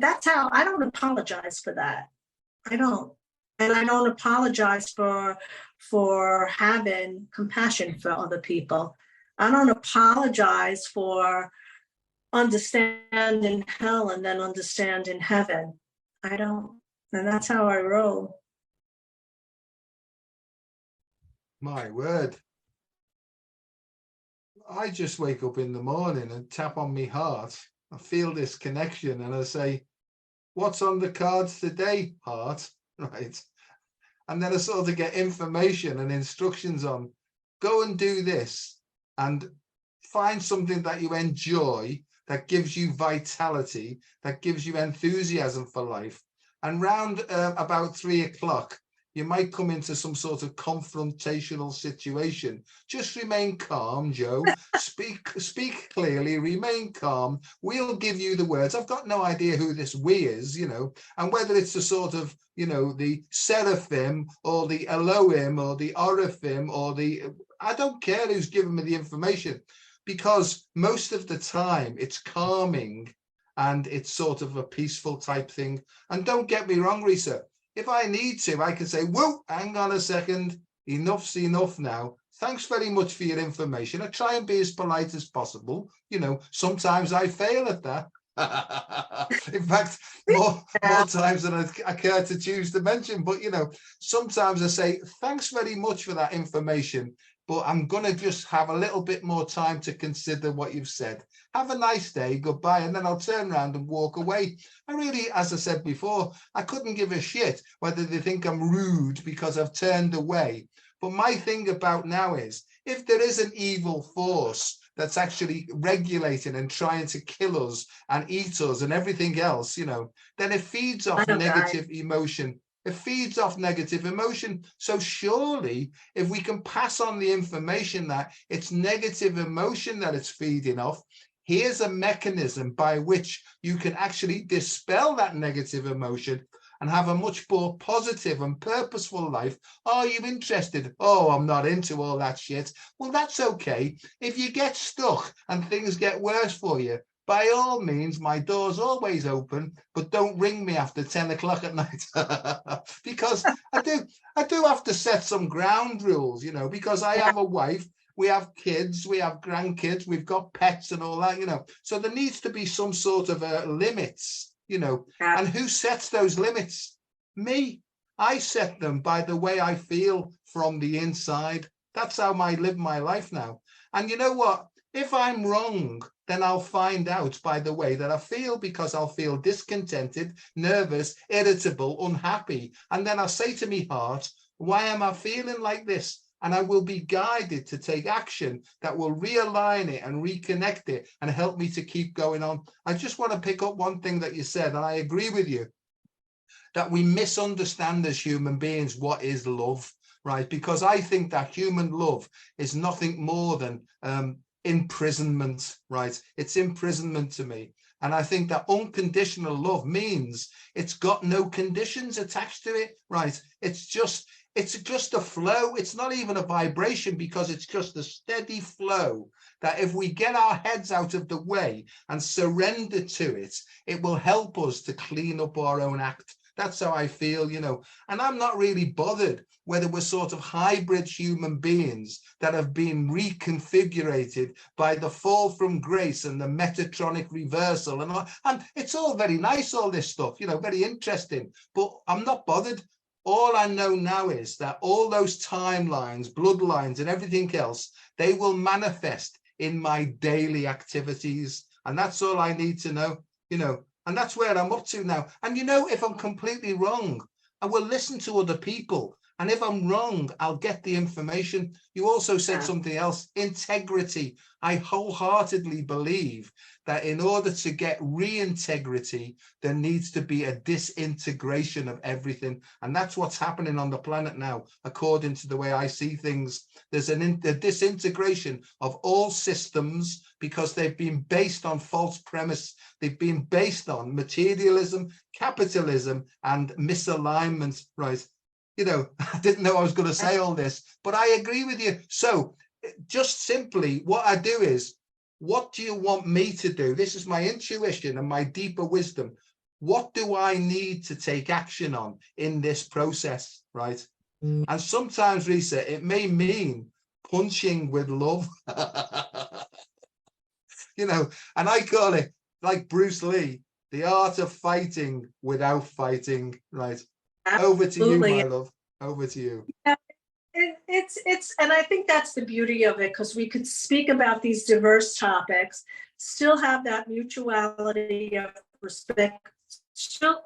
that's how I don't apologize for that. I don't. And I don't apologize for having compassion for other people. I don't apologize for understanding hell and then understanding heaven. I don't. And that's how I roll. My word. I just wake up in the morning and tap on my heart. I feel this connection and I say, what's on the cards today, heart? Right. And then I sort of get information and instructions on, go and do this and find something that you enjoy, that gives you vitality, that gives you enthusiasm for life. And round about 3 o'clock, you might come into some sort of confrontational situation. Just remain calm, Joe. Speak clearly, remain calm. We'll give you the words. I've got no idea who this we is, and whether it's the sort of, the seraphim or the Elohim or the Oraphim or I don't care who's giving me the information, because most of the time it's calming and it's sort of a peaceful type thing. And don't get me wrong, Resa, if I need to, I can say, whoa, hang on a second, enough's enough now. Thanks very much for your information. I try and be as polite as possible. Sometimes I fail at that. In fact, more times than I care to choose to mention. But, sometimes I say, thanks very much for that information, but I'm going to just have a little bit more time to consider what you've said. Have a nice day, goodbye, and then I'll turn around and walk away. I really, as I said before, I couldn't give a shit whether they think I'm rude because I've turned away. But my thing about now is, if there is an evil force that's actually regulating and trying to kill us and eat us and everything else, then it feeds off negative emotion. It feeds off negative emotion. So surely, if we can pass on the information that it's negative emotion that it's feeding off, here's a mechanism by which you can actually dispel that negative emotion and have a much more positive and purposeful life. Are you interested? Oh, I'm not into all that shit. Well, that's okay. If you get stuck and things get worse for you, by all means, my door's always open, but don't ring me after 10 o'clock at night. Because I do have to set some ground rules, because I have a wife, we have kids, we have grandkids, we've got pets and all that, So there needs to be some sort of limits. And who sets those limits? Me. I set them by the way I feel from the inside. That's how I live my life now. And you know what? If I'm wrong, then I'll find out by the way that I feel, because I'll feel discontented, nervous, irritable, unhappy. And then I'll say to me heart, why am I feeling like this? And I will be guided to take action that will realign it and reconnect it and help me to keep going on. I just want to pick up one thing that you said, and I agree with you, that we misunderstand as human beings what is love, right? Because I think that human love is nothing more than imprisonment, right? It's imprisonment to me. And I think that unconditional love means it's got no conditions attached to it, right? It's just a flow. It's not even a vibration, because it's just a steady flow that if we get our heads out of the way and surrender to it, it will help us to clean up our own act. That's how I feel, and I'm not really bothered whether we're sort of hybrid human beings that have been reconfigurated by the fall from grace and the Metatronic reversal and all. And it's all very nice, all this stuff, very interesting, but I'm not bothered. All I know now is that all those timelines, bloodlines, and everything else, they will manifest in my daily activities. And that's all I need to know, and that's where I'm up to now. And, if I'm completely wrong, I will listen to other people. And if I'm wrong, I'll get the information. You also said something else, integrity. I wholeheartedly believe that in order to get reintegrity, there needs to be a disintegration of everything. And that's what's happening on the planet now, according to the way I see things. There's a disintegration of all systems because they've been based on false premise. They've been based on materialism, capitalism, and misalignment, right? I didn't know I was going to say all this, but I agree with you. So just simply what I do is, what do you want me to do? This is my intuition and my deeper wisdom. What do I need to take action on in this process, right? And sometimes, Resa, it may mean punching with love, and I call it, like Bruce Lee, the art of fighting without fighting, right? Over to you, my love. Over to you. It's and I think that's the beauty of it, because we could speak about these diverse topics, still have that mutuality of respect, the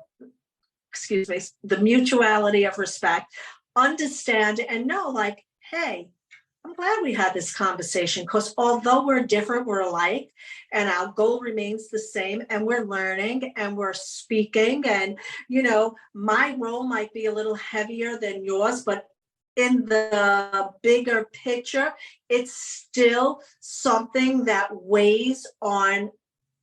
mutuality of respect, understand and know, like, hey, I'm glad we had this conversation, because although we're different, we're alike, and our goal remains the same, and we're learning and we're speaking, and my role might be a little heavier than yours, but in the bigger picture, it's still something that weighs on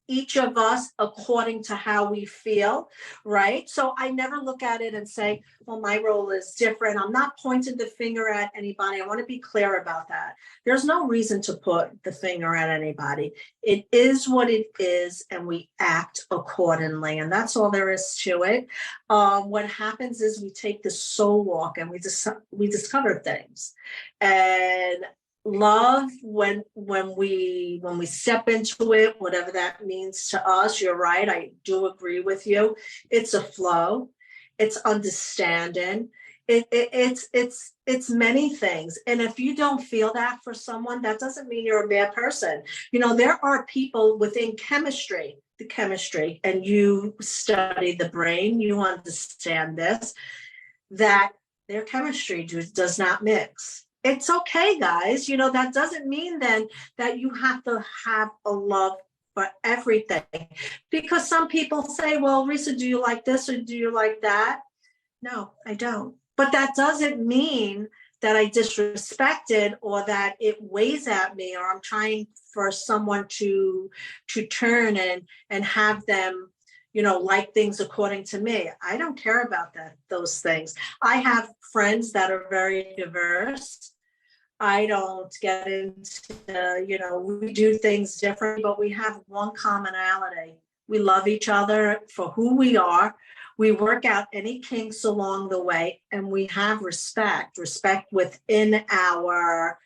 each of us according to how we feel, right? So I never look at it and say, well, my role is different. I'm not pointing the finger at anybody. I want to be clear about that. There's no reason to put the finger at anybody. It is what it is, and we act accordingly. And that's all there is to it. What happens is we take the soul walk and we discover things. And love, when we step into it, whatever that means to us, you're right, I do agree with you. It's a flow, it's understanding, it's many things. And if you don't feel that for someone, that doesn't mean you're a bad person. There are people within the chemistry, and you study the brain, you understand this, that their chemistry does not mix. it's okay, guys. You know, that doesn't mean then that you have to have a love for everything. Because some people say, well, Risa, do you like this or do you like that? No, I don't. But that doesn't mean that I disrespected or that it weighs at me or I'm trying for someone to turn and have them, you know, like things according to me. I don't care about those things. I have friends that are very diverse. I don't get into, you know, we do things differently, but we have one commonality. We love each other for who we are. We work out any kinks along the way, and we have respect within our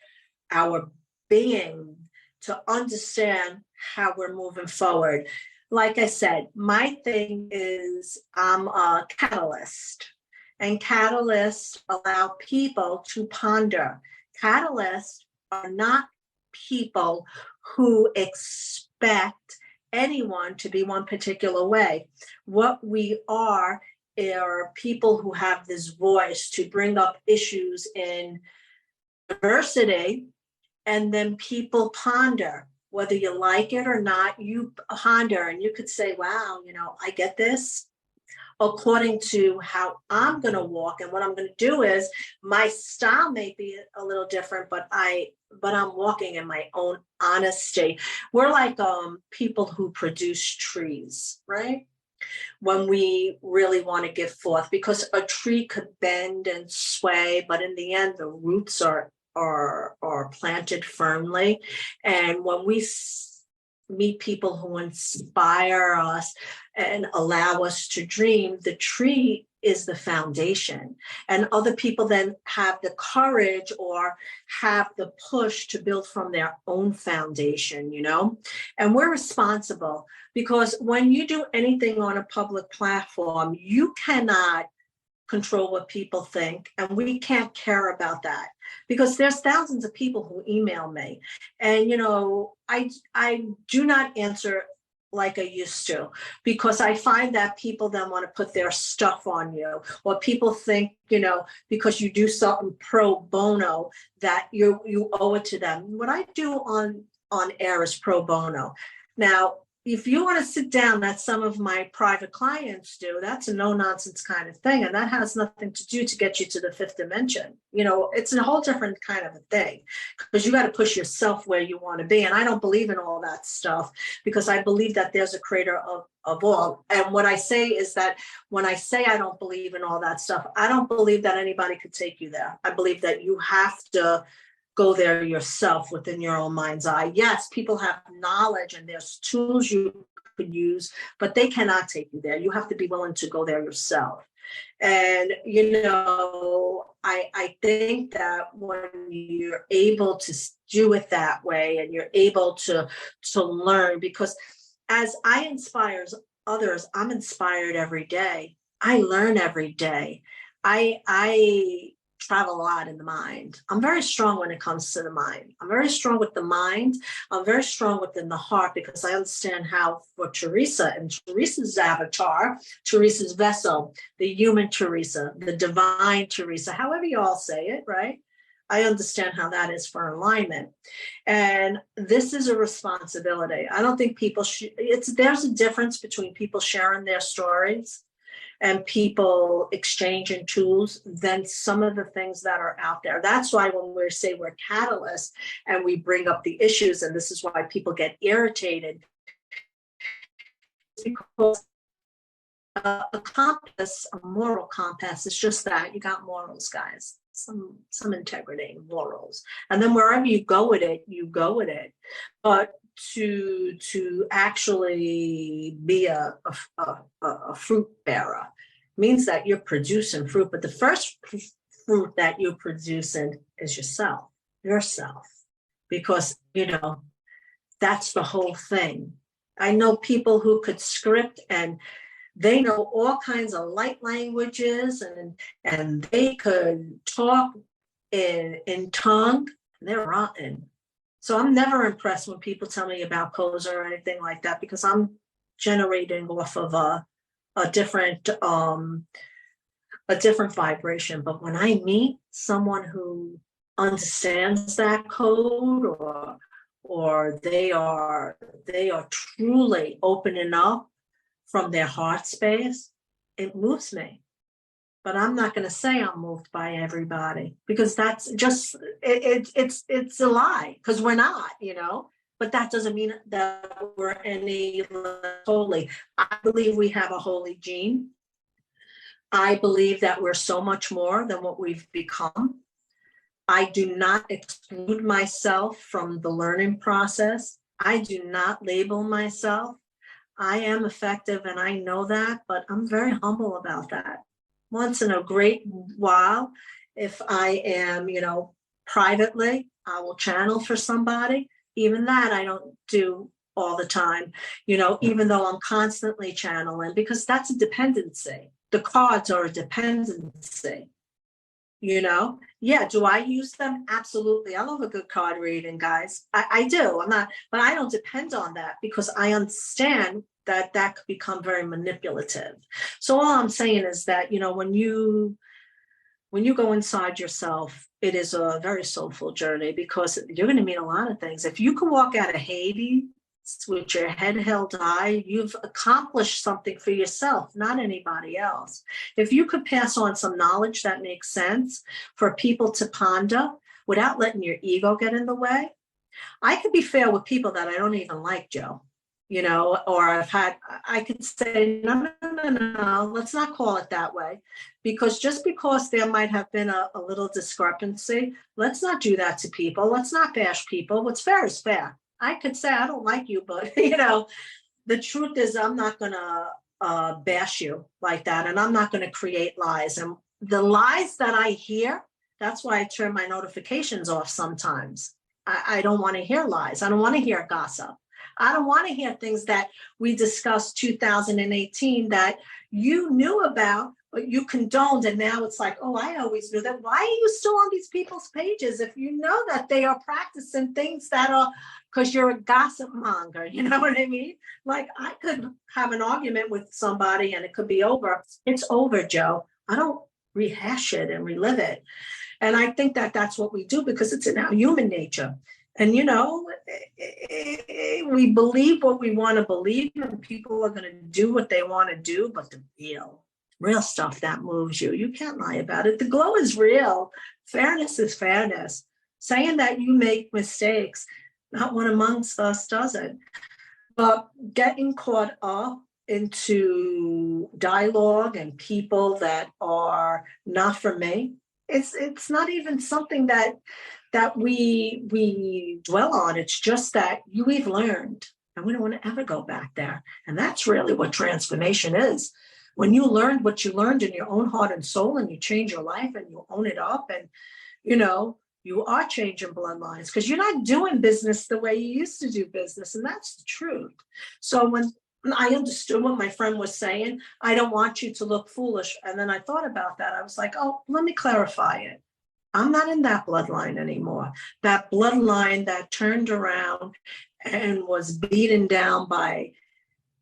being to understand how we're moving forward. Like I said, my thing is I'm a catalyst, and catalysts allow people to ponder. Catalysts are not people who expect anyone to be one particular way. What we are people who have this voice to bring up issues in diversity, and then people ponder. Whether you like it or not, you ponder and you could say, wow, you know, I get this according to how I'm going to walk. And what I'm going to do is my style may be a little different, but I'm walking in my own honesty. We're like people who produce trees, right? When we really want to give forth, because a tree could bend and sway, but in the end, the roots are planted firmly. And when we meet people who inspire us and allow us to dream, the tree is the foundation. And other people then have the courage or have the push to build from their own foundation, you know? And we're responsible, because when you do anything on a public platform, you cannot control what people think, and we can't care about that, because there's thousands of people who email me, and you know, I do not answer like I used to, because I find that people then want to put their stuff on you, or people think, you know, because you do something pro bono that you owe it to them. What I do on air is pro bono. Now, if you want to sit down, that some of my private clients do, that's a no nonsense kind of thing. And that has nothing to do to get you to the fifth dimension. You know, it's a whole different kind of a thing, because you got to push yourself where you want to be. And I don't believe in all that stuff, because I believe that there's a creator of all. And what I say is that when I say I don't believe in all that stuff, I don't believe that anybody could take you there. I believe that you have to go there yourself within your own mind's eye. Yes, people have knowledge and there's tools you could use, but they cannot take you there. You have to be willing to go there yourself. And, you know, I think that when you're able to do it that way, and you're able to learn, because as I inspire others, I'm inspired every day. I learn every day. I travel a lot in the mind. I'm very strong when it comes to the mind. I'm very strong with the mind. I'm very strong within the heart, because I understand how for Theresa and Theresa's avatar, Theresa's vessel, the human Theresa, the divine Theresa, however you all say it, right? I understand how that is for alignment. And this is a responsibility. I don't think people there's a difference between people sharing their stories and people exchanging tools than some of the things that are out there. That's why when we say we're catalysts and we bring up the issues, and this is why people get irritated, because a compass, a moral compass, is just that. You got morals, guys. Some integrity, morals. And then wherever you go with it, you go with it. But to actually be a fruit bearer means that you're producing fruit, but the first fruit that you're producing is yourself, because, you know, that's the whole thing. I know people who could script, and they know all kinds of light languages, and they could talk in tongue, and they're rotten. So I'm never impressed when people tell me about codes or anything like that, because I'm generating off of a different vibration. But when I meet someone who understands that code, or they are truly opening up from their heart space, it moves me. But I'm not going to say I'm moved by everybody, because that's just it's a lie, because we're not, but that doesn't mean that we're any less holy. I believe we have a holy gene. I believe that we're so much more than what we've become. I do not exclude myself from the learning process. I do not label myself. I am effective and I know that, but I'm very humble about that. Once in a great while, if I am, privately, I will channel for somebody. Even that I don't do all the time, even though I'm constantly channeling, because that's a dependency. The cards are a dependency. Yeah, do I use them? Absolutely. I love a good card reading, guys. I do. I'm not, but I don't depend on that, because I understand that could become very manipulative. So all I'm saying is that, when you go inside yourself, it is a very soulful journey, because you're going to meet a lot of things. If you can walk out of Hades with your head held high, you've accomplished something for yourself, not anybody else. If you could pass on some knowledge that makes sense for people to ponder without letting your ego get in the way, I could be fair with people that I don't even like, Joe. Or I could say, no, let's not call it that way. Because just because there might have been a little discrepancy, let's not do that to people. Let's not bash people. What's fair is fair. I could say, I don't like you, but, the truth is I'm not going to bash you like that. And I'm not going to create lies. And the lies that I hear, that's why I turn my notifications off sometimes. I don't want to hear lies. I don't want to hear gossip. I don't want to hear things that we discussed 2018 that you knew about, but you condoned. And now it's like, oh, I always knew that. Why are you still on these people's pages if you know that they are practicing things that are, because you're a gossip monger, you know what I mean? Like, I could have an argument with somebody and it could be over. It's over, Joe. I don't rehash it and relive it. And I think that that's what we do, because it's in our human nature. And, we believe what we want to believe, and people are going to do what they want to do. But the real stuff that moves you, you can't lie about it. The glow is real. Fairness is fairness. Saying that you make mistakes, not one amongst us doesn't. But getting caught up into dialogue and people that are not for me, it's not even something that we dwell on. It's just that we've learned, and we don't want to ever go back there. And that's really what transformation is. When you learned what you learned in your own heart and soul, and you change your life and you own it up, and you are changing bloodlines, because you're not doing business the way you used to do business. And that's the truth. So when I understood what my friend was saying, I don't want you to look foolish. And then I thought about that. I was like, oh, let me clarify it. I'm not in that bloodline anymore. That bloodline that turned around and was beaten down by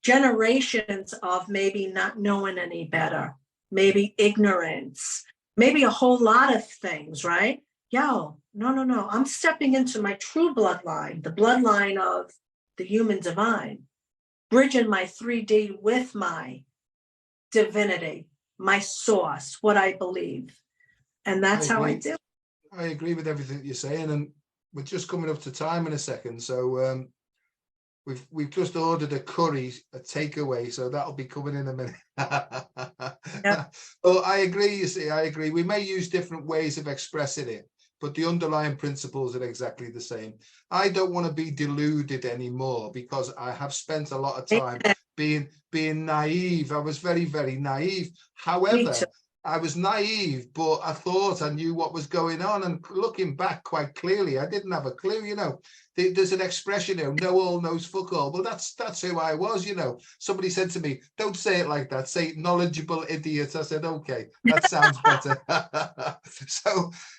generations of maybe not knowing any better, maybe ignorance, maybe a whole lot of things, right? No. I'm stepping into my true bloodline, the bloodline of the human divine, bridging my 3D with my divinity, my source, what I believe. And that's how I do. I agree with everything you're saying, and we're just coming up to time in a second. So we've just ordered a curry, a takeaway, so that'll be coming in a minute. Yep. But I agree. You see, I agree. We may use different ways of expressing it, but the underlying principles are exactly the same. I don't want to be deluded anymore, because I have spent a lot of time being naive. I was very, very naive. However, I was naive, but I thought I knew what was going on. And looking back quite clearly, I didn't have a clue. There's an expression, know all knows fuck all. Well, that's who I was. Somebody said to me, don't say it like that, say knowledgeable idiot. I said, okay, that sounds better.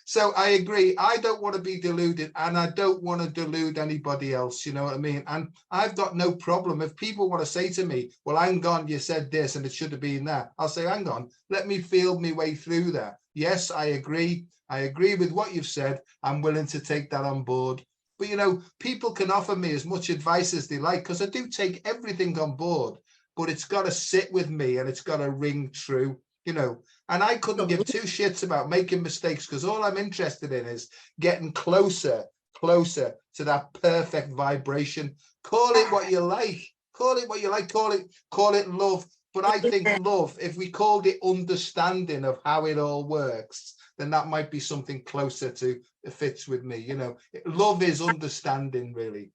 So I agree. I don't want to be deluded, and I don't want to delude anybody else. You know what I mean? And I've got no problem if people want to say to me, well, hang on, you said this and it should have been that. I'll say, hang on, let me feel my way through that. Yes, I agree. I agree with what you've said. I'm willing to take that on board. But, you know, people can offer me as much advice as they like, because I do take everything on board, but it's got to sit with me and it's got to ring true, you know. And I couldn't give two shits about making mistakes, because all I'm interested in is getting closer to that perfect vibration. Call it what you like. Call it what you like. Call it love. But I think love, if we called it understanding of how it all works, then that might be something closer to it fits with me. You know, love is understanding, really.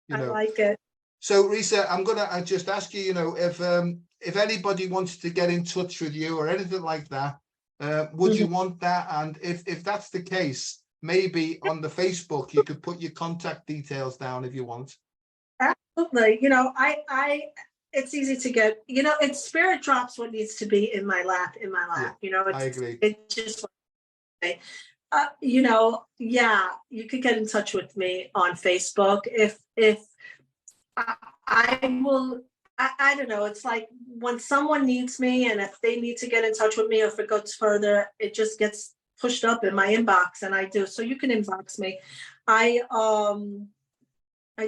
You know, I like it. So, Resa, I'm gonna just ask you, you know, if anybody wants to get in touch with you or anything like that, would you want that? And if that's the case, maybe on the Facebook you could put your contact details down if you want. Absolutely. You know, it's easy to get, you know, it's spirit drops what needs to be in my lap, Yeah, you know, I agree. It's just, you know, yeah, you could get in touch with me on Facebook. If I will, I don't know, it's like when someone needs me and if they need to get in touch with me, or if it goes further, it just gets pushed up in my inbox, and I do. So you can inbox me. I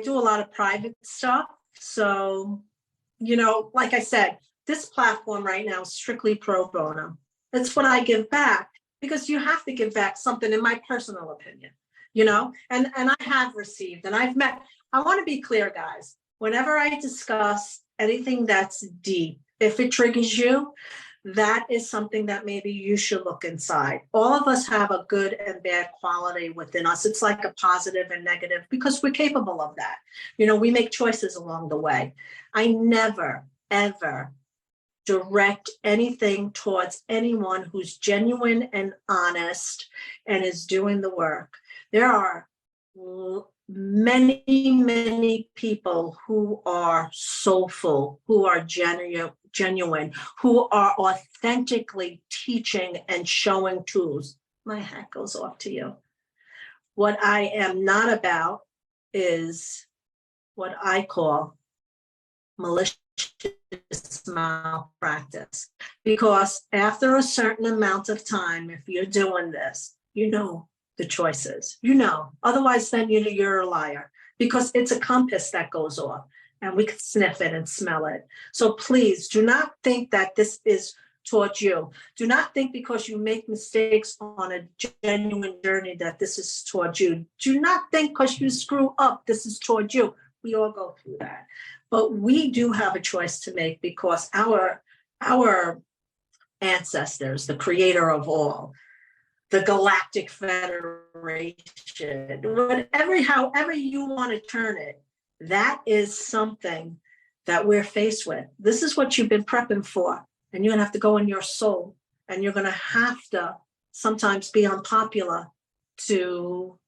do a lot of private stuff. So, you know, like I said, this platform right now is strictly pro bono. That's what I give back, because you have to give back something, in my personal opinion, you know, and I have received, and I've met. I want to be clear, guys, whenever I discuss anything that's deep, if it triggers you, that is something that maybe you should look inside. All of us have a good and bad quality within us. It's like a positive and negative, because we're capable of that. You know, we make choices along the way. I never, ever direct anything towards anyone who's genuine and honest and is doing the work. There are many people who are soulful, who are genuine, who are authentically teaching and showing tools. My hat goes off to you. What I am not about is what I call malicious malpractice, because after a certain amount of time, if you're doing this, you know the choices, you know, otherwise then you're a liar, because it's a compass that goes off and we can sniff it and smell it. So please do not think that this is towards you. Do not think because you make mistakes on a genuine journey that this is towards you. Do not think because you screw up this is towards you. We all go through that. But we do have a choice to make, because our ancestors, the creator of all, the Galactic Federation, however you want to turn it, that is something that we're faced with. This is what you've been prepping for. And you're going to have to go in your soul, and you're going to have to sometimes be unpopular to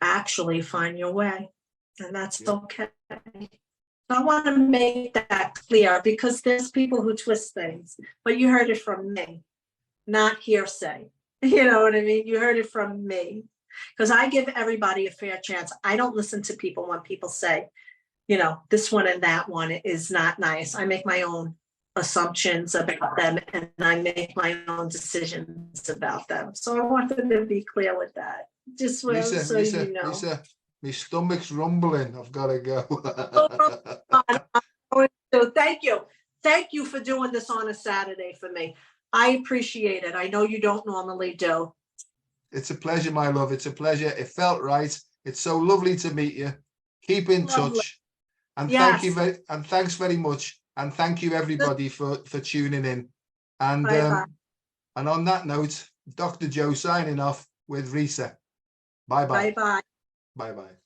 actually find your way. And that's okay. I want to make that clear, because there's people who twist things, but you heard it from me, not hearsay. You know what I mean? You heard it from me, because I give everybody a fair chance. I don't listen to people when people say, you know, this one and that one is not nice. I make my own assumptions about them, and I make my own decisions about them. So I wanted to be clear with that. Just so you know. Lisa, my stomach's rumbling. I've got to go. So thank you for doing this on a Saturday for me. I appreciate it. I know you don't normally do. It's a pleasure, my love. It's a pleasure. It felt right. It's so lovely to meet you. Keep in touch, and yes. Thanks very much, and thank you everybody for tuning in. And and on that note, Dr. Joe signing off with Resa. Bye bye. Bye bye. Bye bye.